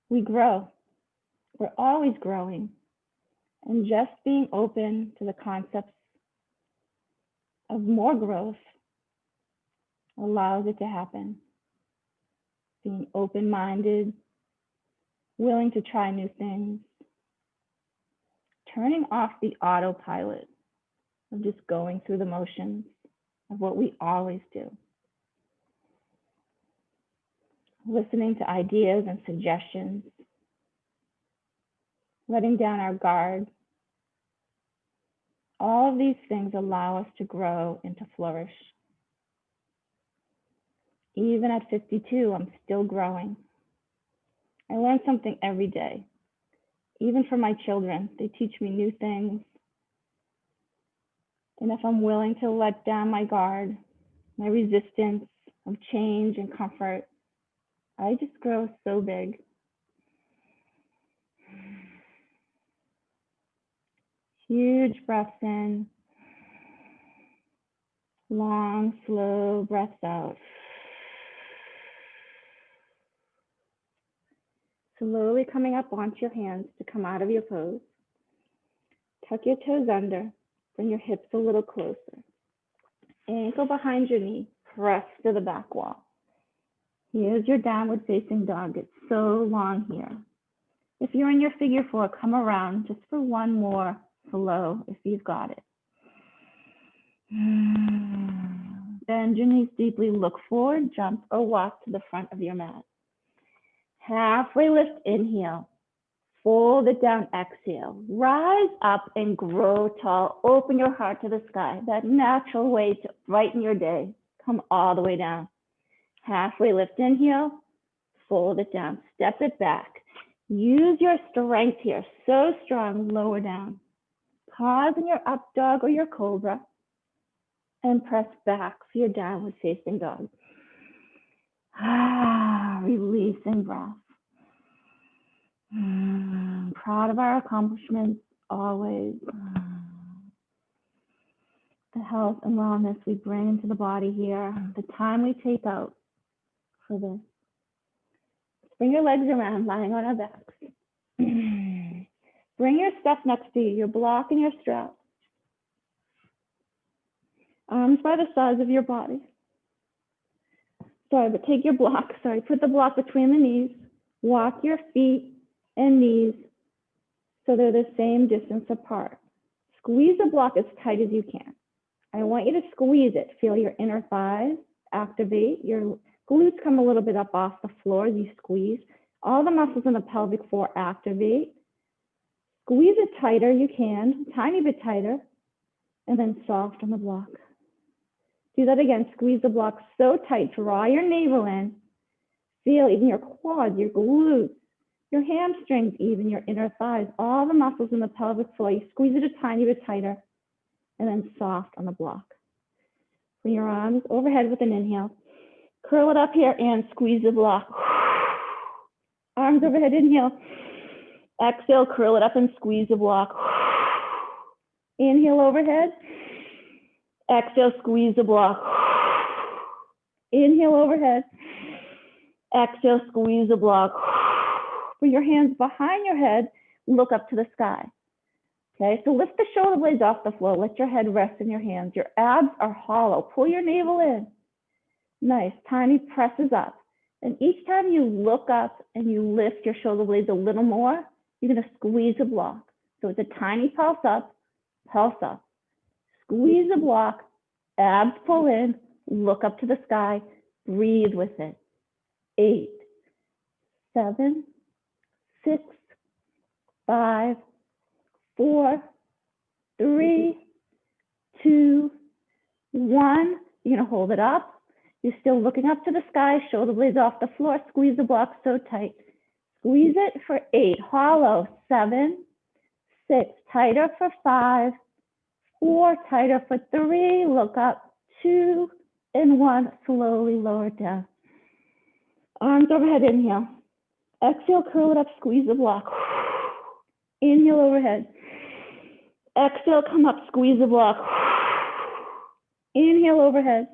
we grow. We're always growing. And just being open to the concepts of more growth allows it to happen. Being open-minded, willing to try new things, turning off the autopilot of just going through the motions of what we always do. Listening to ideas and suggestions, letting down our guard. All of these things allow us to grow and to flourish. Even at 52, I'm still growing. I learn something every day. Even for my children, they teach me new things. And if I'm willing to let down my guard, my resistance of change and comfort, I just grow so big. Huge breaths in. Long, slow breaths out. Slowly coming up onto your hands to come out of your pose. Tuck your toes under. Bring your hips a little closer. Ankle behind your knee. Press to the back wall. Here's your downward facing dog. It's so long here. If you're in your figure four, come around just for one more flow if you've got it. Bend your knees deeply, look forward, jump or walk to the front of your mat. Halfway lift, inhale. Fold it down, exhale. Rise up and grow tall. Open your heart to the sky. That natural way to brighten your day. Come all the way down. Halfway lift, inhale. Fold it down, step it back. Use your strength here, so strong, lower down. Pause in your up dog or your cobra and press back for your downward facing dog. Releasing breath. Proud of our accomplishments, always. The health and wellness we bring into the body here, the time we take out for this. Bring your legs around, lying on our backs. Bring your stuff next to you, your block and your strap. Arms by the sides of your body. Take your block, put the block between the knees. Walk your feet and knees so they're the same distance apart. Squeeze the block as tight as you can. I want you to squeeze it. Feel your inner thighs activate. Your glutes come a little bit up off the floor as you squeeze. All the muscles in the pelvic floor activate. Squeeze it tighter, you can, tiny bit tighter, and then soft on the block. Do that again, squeeze the block so tight, draw your navel in, feel even your quads, your glutes, your hamstrings, even your inner thighs, all the muscles in the pelvic floor. You squeeze it a tiny bit tighter, and then soft on the block. Bring your arms overhead with an inhale. Curl it up here and squeeze the block. Arms overhead, inhale. Exhale, curl it up and squeeze the block. Inhale overhead. Exhale, squeeze the block. Inhale overhead. Exhale, squeeze the block. Bring your hands behind your head, look up to the sky. Okay, so lift the shoulder blades off the floor. Let your head rest in your hands. Your abs are hollow. Pull your navel in. Nice, tiny presses up. And each time you look up and you lift your shoulder blades a little more, you're gonna squeeze the block. So it's a tiny pulse up, squeeze the block, abs pull in, look up to the sky, breathe with it. 8, 7, 6, 5, 4, 3, 2, 1. You're gonna hold it up. You're still looking up to the sky, shoulder blades off the floor, squeeze the block so tight. Squeeze it for 8, hollow, 7, 6, tighter for 5, 4, tighter for 3, look up, 2, and 1, slowly lower it down. Arms overhead, inhale. Exhale, curl it up, squeeze the block. Inhale overhead. Exhale, come up, squeeze the block. Inhale overhead.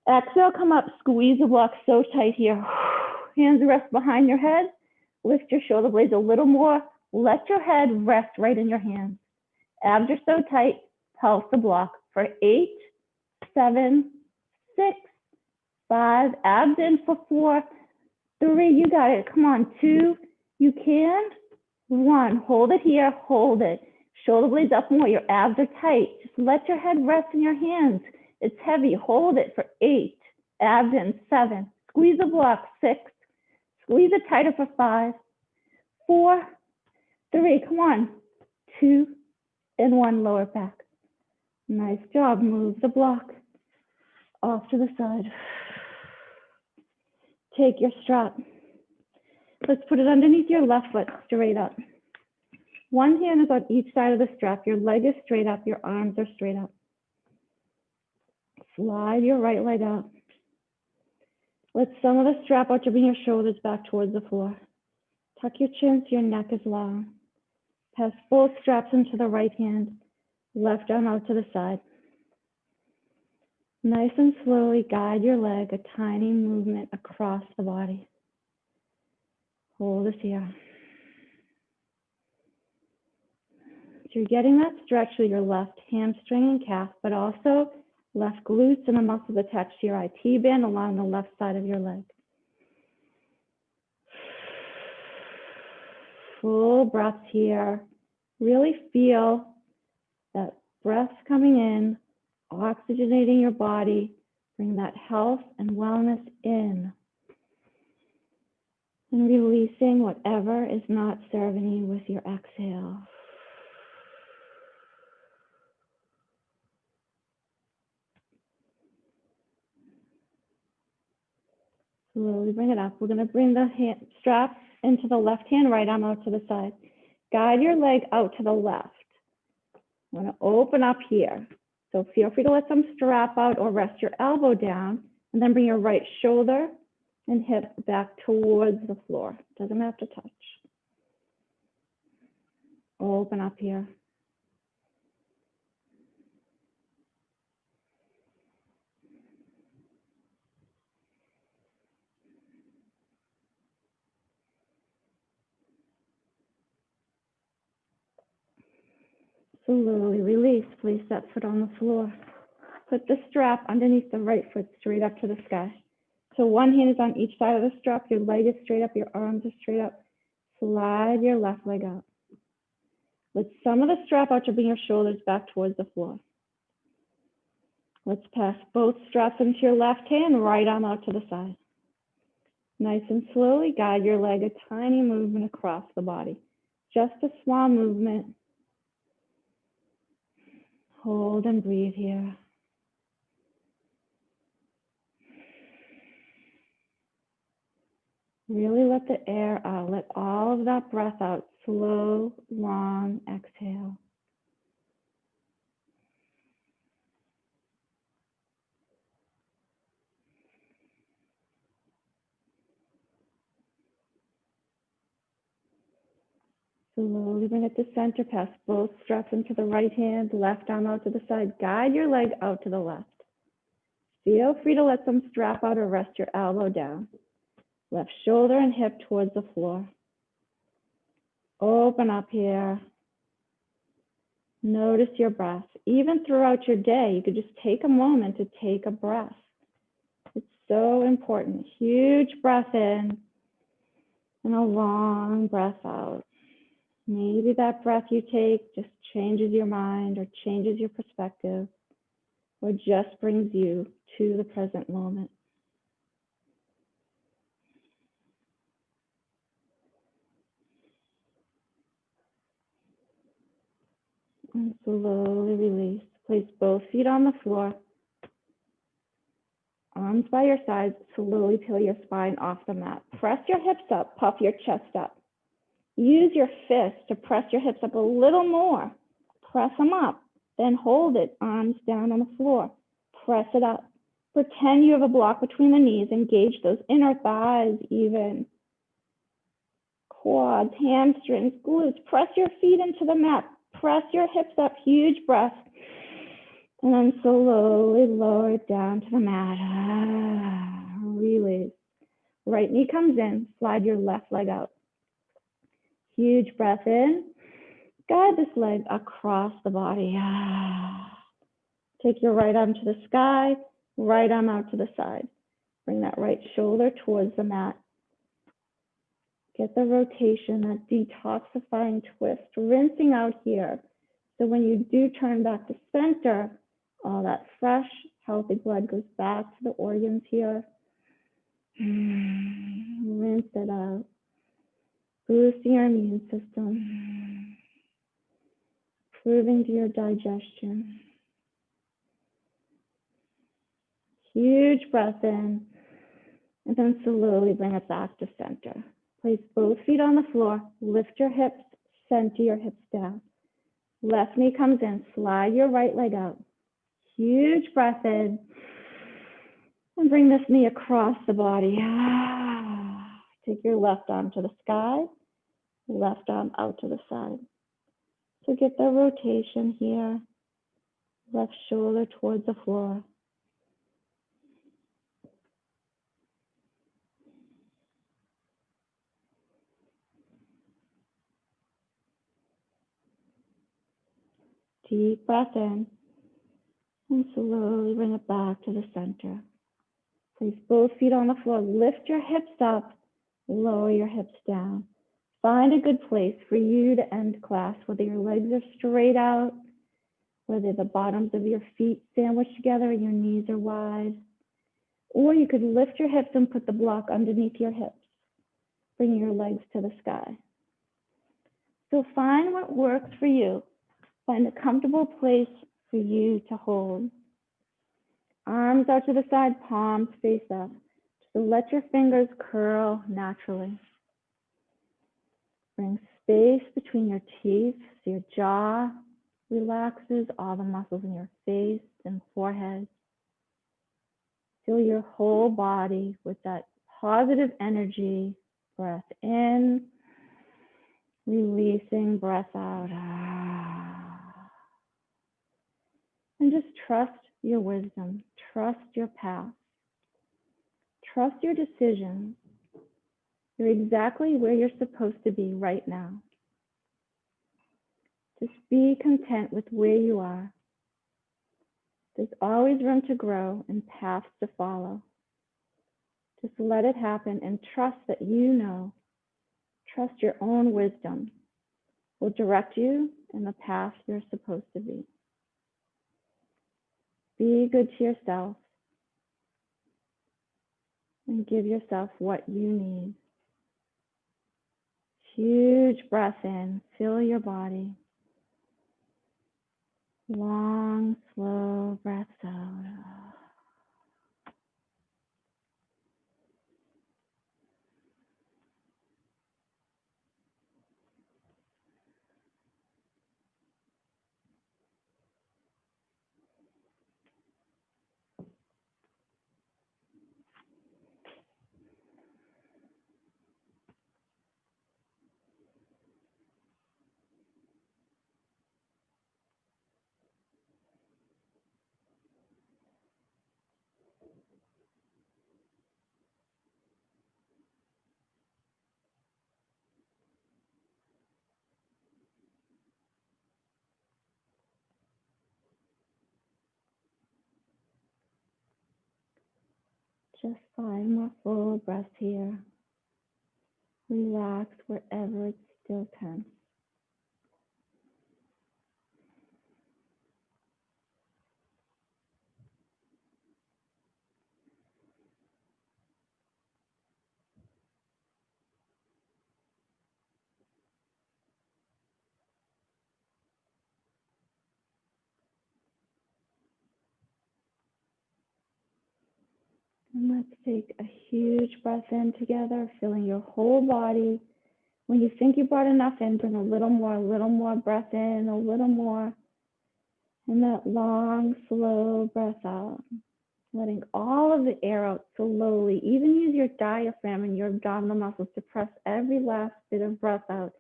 Exhale, come up, squeeze the block so tight here. Hands rest behind your head. Lift your shoulder blades a little more. Let your head rest right in your hands. Abs are so tight, pulse the block for 8, 7, 6, 5, abs in for 4, 3, you got it, come on, 2, you can, 1, hold it here, hold it. Shoulder blades up more, your abs are tight. Just let your head rest in your hands. It's heavy, hold it for 8, abs in, 7, squeeze the block, 6, squeeze it tighter for 5, 4, 3, come on, 2, and 1, lower back. Nice job, move the block off to the side. Take your strap. Let's put it underneath your left foot, straight up. One hand is on each side of the strap. Your leg is straight up, your arms are straight up. Slide your right leg out. Let some of the strap out to bring your shoulders back towards the floor. Tuck your chin so your neck is long. Pass both straps into the right hand, left arm out to the side. Nice and slowly guide your leg, a tiny movement across the body. Hold this here. So you're getting that stretch with your left hamstring and calf, but also left glutes and the muscles attached to your IT band along the left side of your leg. Full breaths here. Really feel that breath coming in, oxygenating your body. Bring that health and wellness in. And releasing whatever is not serving you with your exhale. Slowly bring it up. We're going to bring the strap into the left hand, right arm out to the side. Guide your leg out to the left. I'm going to open up here. So feel free to let some strap out or rest your elbow down, and then bring your right shoulder and hip back towards the floor. Doesn't have to touch. Open up here. Slowly release. Place that foot on the floor. Put the strap underneath the right foot straight up to the sky. So one hand is on each side of the strap. Your leg is straight up. Your arms are straight up. Slide your left leg out. Let some of the strap out to bring your shoulders back towards the floor. Let's pass both straps into your left hand, right arm out to the side. Nice and slowly guide your leg, a tiny movement across the body. Just a swan movement. Hold and breathe here. Really let the air out. Let all of that breath out. Slow, long exhale. Slowly bring it to center. Pass both straps into the right hand, left arm out to the side. Guide your leg out to the left. Feel free to let some strap out or rest your elbow down. Left shoulder and hip towards the floor. Open up here. Notice your breath. Even throughout your day, you could just take a moment to take a breath. It's so important. Huge breath in and a long breath out. Maybe that breath you take just changes your mind or changes your perspective or just brings you to the present moment. And slowly release. Place both feet on the floor. Arms by your sides. Slowly peel your spine off the mat. Press your hips up. Puff your chest up. Use your fist to press your hips up a little more. Press them up. Then hold it. Arms down on the floor. Press it up. Pretend you have a block between the knees. Engage those inner thighs even. Quads, hamstrings, glutes. Press your feet into the mat. Press your hips up. Huge breath. And then slowly lower it down to the mat. Release. Right knee comes in. Slide your left leg out. Huge breath in. Guide this leg across the body. Take your right arm to the sky. Right arm out to the side. Bring that right shoulder towards the mat. Get the rotation, that detoxifying twist, rinsing out here. So when you do turn back to center, all that fresh, healthy blood goes back to the organs here. Rinse it out. Boosting your immune system. Improving to your digestion. Huge breath in. And then slowly bring it back to center. Place both feet on the floor. Lift your hips. Center your hips down. Left knee comes in. Slide your right leg out. Huge breath in. And bring this knee across the body. Take your left arm to the sky. Left arm out to the side. So get the rotation here. Left shoulder towards the floor. Deep breath in. And slowly bring it back to the center. Place both feet on the floor. Lift your hips up. Lower your hips down. Find a good place for you to end class, whether your legs are straight out, whether the bottoms of your feet sandwiched together and your knees are wide. Or you could lift your hips and put the block underneath your hips, bringing your legs to the sky. So find what works for you. Find a comfortable place for you to hold. Arms out to the side, palms face up. So let your fingers curl naturally. Bring space between your teeth so your jaw relaxes, all the muscles in your face and forehead. Fill your whole body with that positive energy. Breath in, releasing, breath out. And just trust your wisdom. Trust your path. Trust your decisions. You're exactly where you're supposed to be right now. Just be content with where you are. There's always room to grow and paths to follow. Just let it happen and trust that you know. Trust your own wisdom will direct you in the path you're supposed to be. Be good to yourself and give yourself what you need. Huge breath in, fill your body. Long, slow breaths out. Just 5 more full breaths here. Relax wherever it's still tense. And let's take a huge breath in together, filling your whole body. When you think you brought enough in, bring a little more breath in, a little more. And that long, slow breath out. Letting all of the air out slowly. Even use your diaphragm and your abdominal muscles to press every last bit of breath out.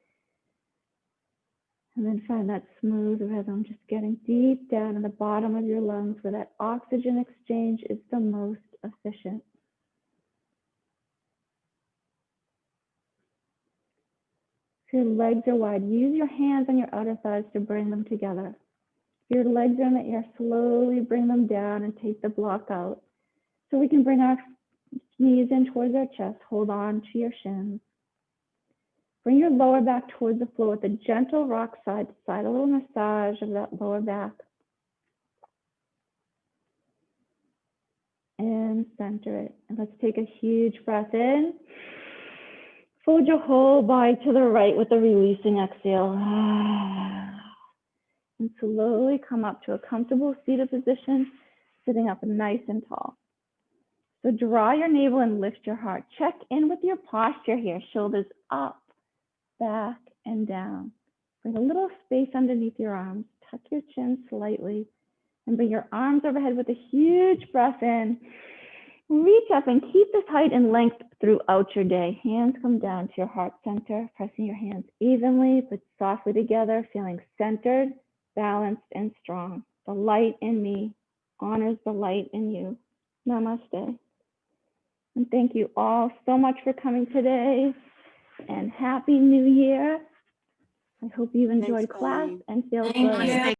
And then find that smooth rhythm, just getting deep down in the bottom of your lungs where that oxygen exchange is the most efficient. If your legs are wide, use your hands on your outer thighs to bring them together. If your legs are in the air, slowly bring them down and take the block out. So we can bring our knees in towards our chest. Hold on to your shins. Bring your lower back towards the floor with a gentle rock side to side, a little massage of that lower back. And center it. And let's take a huge breath in. Fold your whole body to the right with a releasing exhale. And slowly come up to a comfortable seated position, sitting up nice and tall. So draw your navel and lift your heart. Check in with your posture here. Shoulders up, back, and down. Bring a little space underneath your arms. Tuck your chin slightly and bring your arms overhead with a huge breath in. Reach up and keep this height and length throughout your day. Hands come down to your heart center, pressing your hands evenly but softly together, feeling centered, balanced, and strong. The light in me honors the light in you. Namaste. And thank you all so much for coming today, and Happy New Year. I hope you've enjoyed class and feel good.